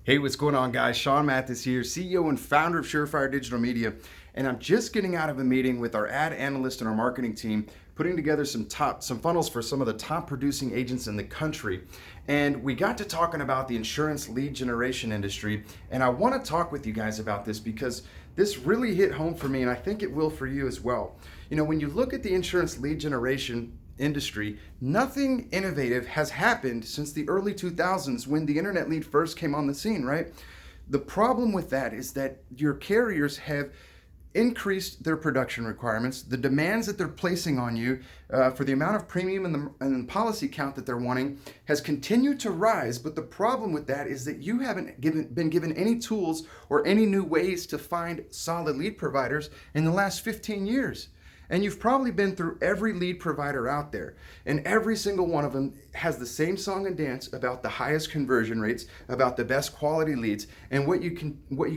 Hey, what's going on, guys? Sean Mathis here, CEO and founder of SureFire Digital Media, and I'm just getting out of a meeting with our ad analyst and our marketing team, putting together some funnels for some of the top producing agents in the country. And we got to talking about the insurance lead generation industry, and I want to talk with you guys about this because this really hit home for me, and I think it will for you as well. You know, when you look at the insurance lead generation industry, nothing innovative has happened since the early 2000s when the internet lead first came on the scene, right? The problem with that is that your carriers have increased their production requirements, the demands that they're placing on you for the amount of premium and the policy count that they're wanting has continued to rise. But the problem with that is that you haven't been given any tools or any new ways to find solid lead providers in the last 15 years. And you've probably been through every lead provider out there, and every single one of them has the same song and dance about the highest conversion rates, about the best quality leads. And what you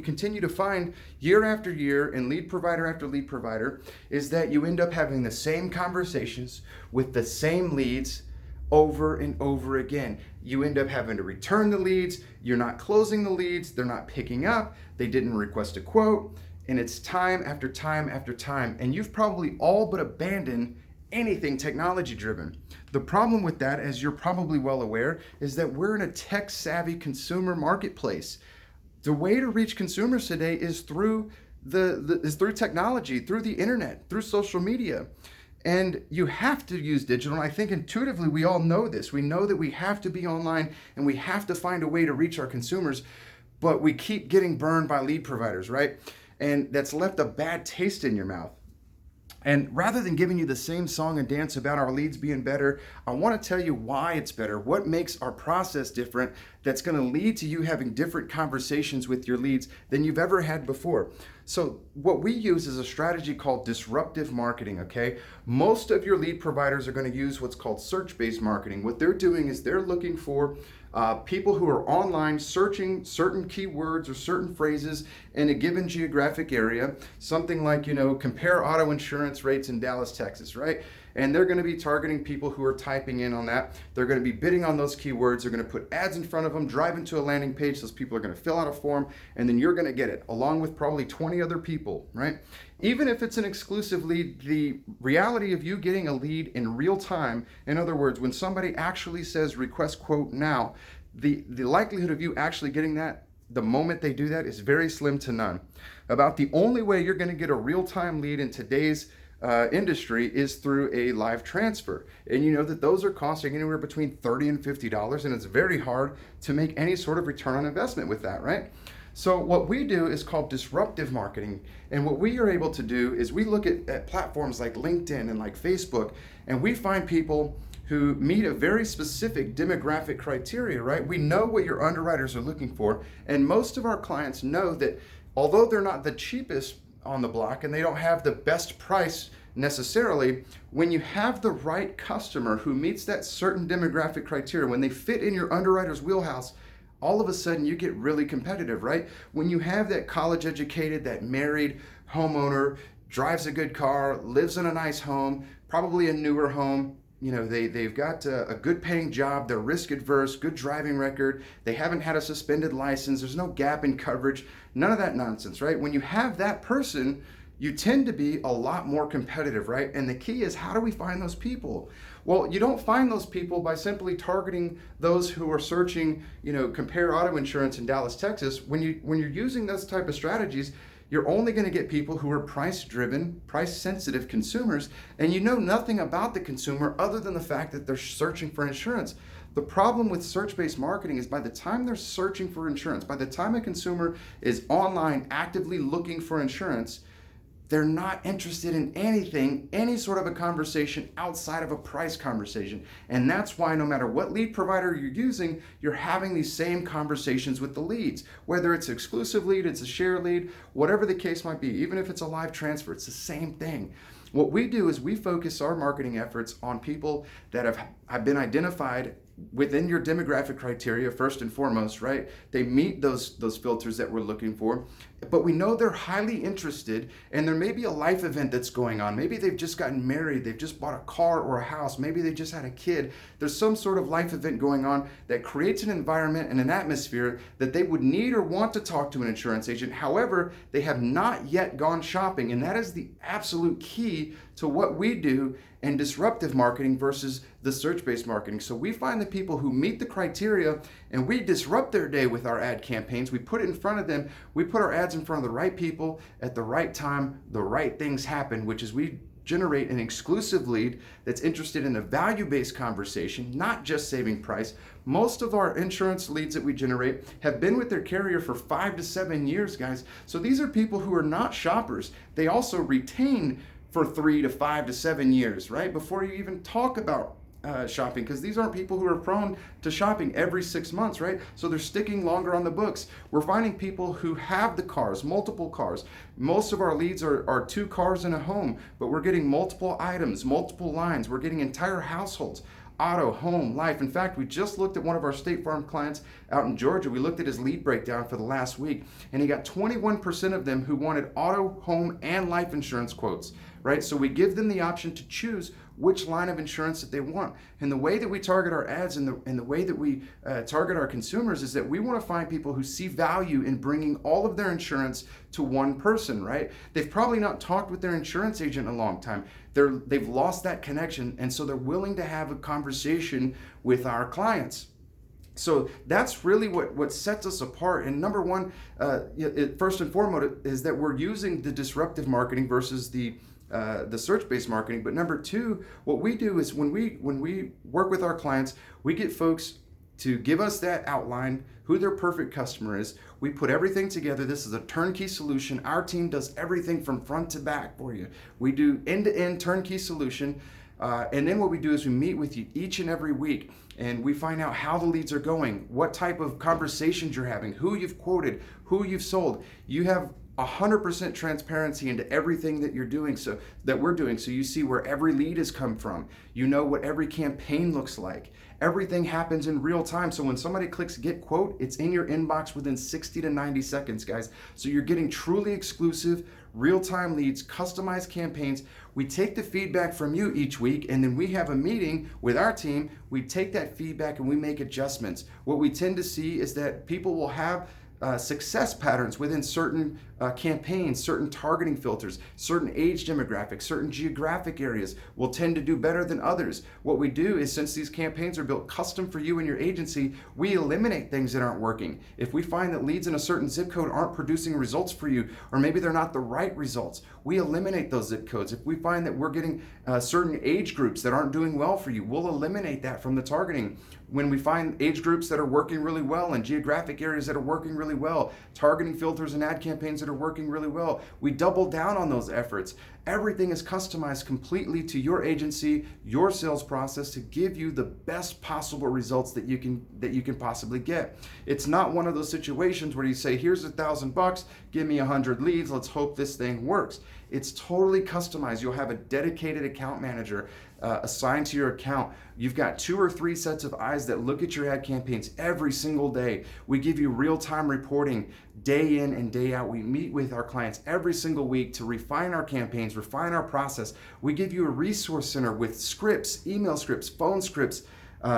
continue to find year after year and lead provider after lead provider is that you end up having the same conversations with the same leads over and over again. You end up having to return the leads, you're not closing the leads, they're not picking up, they didn't request a quote. And it's time after time after time. And you've probably all but abandoned anything technology driven. The problem with that, as you're probably well aware, is that we're in a tech savvy consumer marketplace. The way to reach consumers today is through through technology, through the internet, through social media. And you have to use digital. And I think intuitively we all know this. We know that we have to be online and we have to find a way to reach our consumers, but we keep getting burned by lead providers, right? And that's left a bad taste in your mouth. And rather than giving you the same song and dance about our leads being better, I want to tell you why it's better, what makes our process different that's going to lead to you having different conversations with your leads than you've ever had before. So what we use is a strategy called disruptive marketing, okay? Most of your lead providers are going to use what's called search-based marketing. What they're doing is they're looking for people who are online searching certain keywords or certain phrases in a given geographic area, something like, compare auto insurance rates in Dallas, Texas, right? And they're going to be targeting people who are typing in on that. They're going to be bidding on those keywords. They're going to put ads in front of them, drive into a landing page. Those people are going to fill out a form, and then you're going to get it along with probably 20 other people, right? Even if it's an exclusive lead, the reality of you getting a lead in real time, in other words, when somebody actually says request quote now, the likelihood of you actually getting that the moment they do that is very slim to none. About the only way you're going to get a real-time lead in today's industry is through a live transfer. And you know that those are costing anywhere between $30 and $50, and it's very hard to make any sort of return on investment with that, right? So what we do is called disruptive marketing. And what we are able to do is we look at platforms like LinkedIn and like Facebook, and we find people who meet a very specific demographic criteria, right? We know what your underwriters are looking for, and most of our clients know that although they're not the cheapest on the block and they don't have the best price necessarily, when you have the right customer who meets that certain demographic criteria, when they fit in your underwriter's wheelhouse, all of a sudden you get really competitive, right? When you have that college educated, that married homeowner, drives a good car, lives in a nice home, probably a newer home, they've got a good paying job, they're risk adverse, good driving record, they haven't had a suspended license, there's no gap in coverage, none of that nonsense, right? When you have that person, you tend to be a lot more competitive, right? And the key is, how do we find those people? Well, you don't find those people by simply targeting those who are searching, compare auto insurance in Dallas, Texas. When you're using those type of strategies, you're only going to get people who are price-driven, price-sensitive consumers, and you know nothing about the consumer other than the fact that they're searching for insurance. The problem with search-based marketing is by the time they're searching for insurance, by the time a consumer is online actively looking for insurance, they're not interested in anything, any sort of a conversation outside of a price conversation. And that's why no matter what lead provider you're using, you're having these same conversations with the leads. Whether it's exclusive lead, it's a share lead, whatever the case might be, even if it's a live transfer, it's the same thing. What we do is we focus our marketing efforts on people that have been identified within your demographic criteria, first and foremost, right? They meet those filters that we're looking for, but we know they're highly interested, and there may be a life event that's going on. Maybe they've just gotten married, they've just bought a car or a house, maybe they just had a kid. There's some sort of life event going on that creates an environment and an atmosphere that they would need or want to talk to an insurance agent. However, they have not yet gone shopping, and that is the absolute key to what we do in disruptive marketing versus the search-based marketing. So we find the people who meet the criteria and we disrupt their day with our ad campaigns. We put it in front of them. We put our ads in front of the right people at the right time. The right things happen, which is we generate an exclusive lead that's interested in a value-based conversation, not just saving price. Most of our insurance leads that we generate have been with their carrier for 5 to 7 years, guys. So these are people who are not shoppers. They also retain for 3 to 5 to 7 years, right? Before you even talk about shopping, because these aren't people who are prone to shopping every 6 months, right? So they're sticking longer on the books. We're finding people who have the cars, multiple cars. Most of our leads are 2 cars in a home, but we're getting multiple items, multiple lines. We're getting entire households. Auto, home, life. In fact, we just looked at one of our State Farm clients out in Georgia. We looked at his lead breakdown for the last week, and he got 21% of them who wanted auto, home, and life insurance quotes, right? So we give them the option to choose which line of insurance that they want. And the way that we target our ads and the way that we target our consumers is that we want to find people who see value in bringing all of their insurance to one person, right? They've probably not talked with their insurance agent in a long time. They've lost that connection, and so they're willing to have a conversation with our clients. So that's really what sets us apart. And number one, first and foremost, is that we're using the disruptive marketing versus the search-based marketing. But number two, what we do is when we work with our clients, we get folks to give us that outline, who their perfect customer is. We put everything together. This is a turnkey solution. Our team does everything from front to back for you. We do end-to-end turnkey solution. And then what we do is we meet with you each and every week, and we find out how the leads are going, what type of conversations you're having, who you've quoted, who you've sold. You have 100% transparency into everything that you're doing, so that we're doing. So you see where every lead has come from. You know what every campaign looks like. Everything happens in real time. So when somebody clicks get quote, it's in your inbox within 60 to 90 seconds, guys. So you're getting truly exclusive, real-time leads, customized campaigns. We take the feedback from you each week, and then we have a meeting with our team. We take that feedback and we make adjustments. What we tend to see is that people will have success patterns within certain campaigns, certain targeting filters, certain age demographics, certain geographic areas will tend to do better than others. What we do is, since these campaigns are built custom for you and your agency, we eliminate things that aren't working. If we find that leads in a certain zip code aren't producing results for you, or maybe they're not the right results, we eliminate those zip codes. If we find that we're getting certain age groups that aren't doing well for you, we'll eliminate that from the targeting. When we find age groups that are working really well and geographic areas that are working really well, targeting filters and ad campaigns that are working really well, we double down on those efforts. Everything is customized completely to your agency, your sales process, to give you the best possible results that you can possibly get. It's not one of those situations where you say, here's $1,000, give me 100 leads, let's hope this thing works. It's totally customized. You'll have a dedicated account manager assigned to your account. You've got 2 or 3 sets of eyes that look at your ad campaigns every single day. We give you real-time reporting day in and day out. We meet with our clients every single week to refine our campaigns, refine our process. We give you a resource center with scripts, email scripts, phone scripts,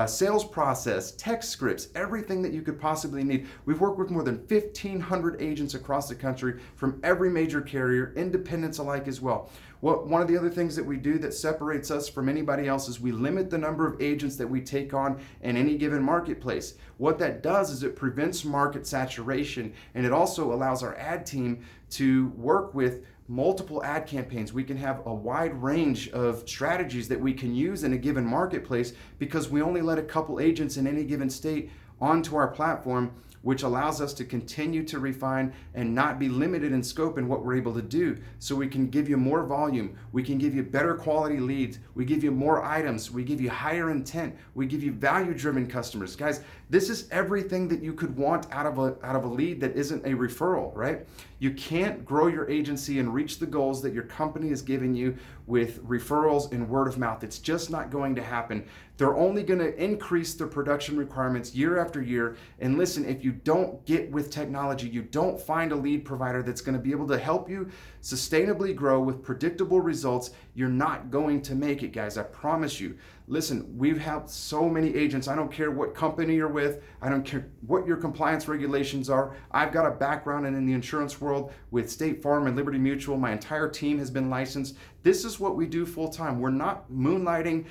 sales process, text scripts, everything that you could possibly need. We've worked with more than 1,500 agents across the country from every major carrier, independents alike as well. One of the other things that we do that separates us from anybody else is we limit the number of agents that we take on in any given marketplace. What that does is it prevents market saturation, and it also allows our ad team to work with multiple ad campaigns. We can have a wide range of strategies that we can use in a given marketplace because we only let a couple agents in any given state onto our platform, which allows us to continue to refine and not be limited in scope in what we're able to do. So we can give you more volume, we can give you better quality leads, we give you more items, we give you higher intent, we give you value-driven customers. Guys, this is everything that you could want out of a lead that isn't a referral, right? You can't grow your agency and reach the goals that your company is giving you with referrals and word of mouth. It's just not going to happen. They're only going to increase their production requirements year after year. And listen, if you don't get with technology, you don't find a lead provider that's going to be able to help you sustainably grow with predictable results, you're not going to make it, guys. I promise you. Listen, we've helped so many agents. I don't care what company you're with. I don't care what your compliance regulations are. I've got a background in the insurance world with State Farm and Liberty Mutual. My entire team has been licensed. This is what we do full time. We're not moonlighting.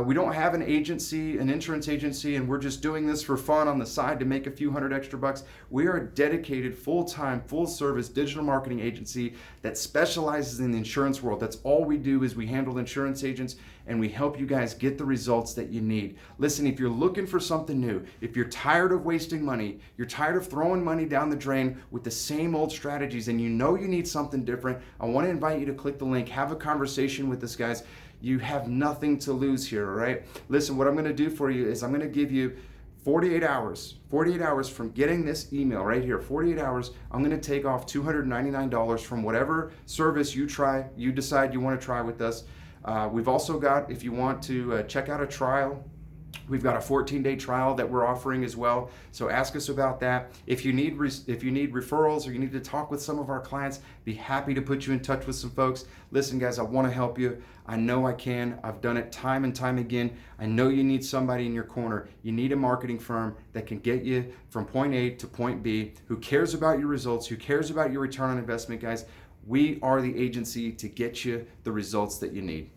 We don't have an agency, an insurance agency, and we're just doing this for fun on the side to make a few hundred extra bucks. We are a dedicated, full-time, full-service digital marketing agency that specializes in the insurance world. That's all we do is we handle insurance agents and we help you guys get the results that you need. Listen, if you're looking for something new, if you're tired of wasting money, you're tired of throwing money down the drain with the same old strategies and you know you need something different, I want to invite you to click the link, have a conversation with us, guys. You have nothing to lose here, all right? Listen, what I'm going to do for you is I'm going to give you 48 hours from getting this email right here, 48 hours, I'm going to take off $299 from whatever service you decide you want to try with us. We've also got, if you want to check out a trial, we've got a 14-day trial that we're offering as well. So ask us about that. If you need referrals or you need to talk with some of our clients, be happy to put you in touch with some folks. Listen, guys, I want to help you. I know I can. I've done it time and time again. I know you need somebody in your corner. You need a marketing firm that can get you from point A to point B, who cares about your results, who cares about your return on investment, guys. We are the agency to get you the results that you need.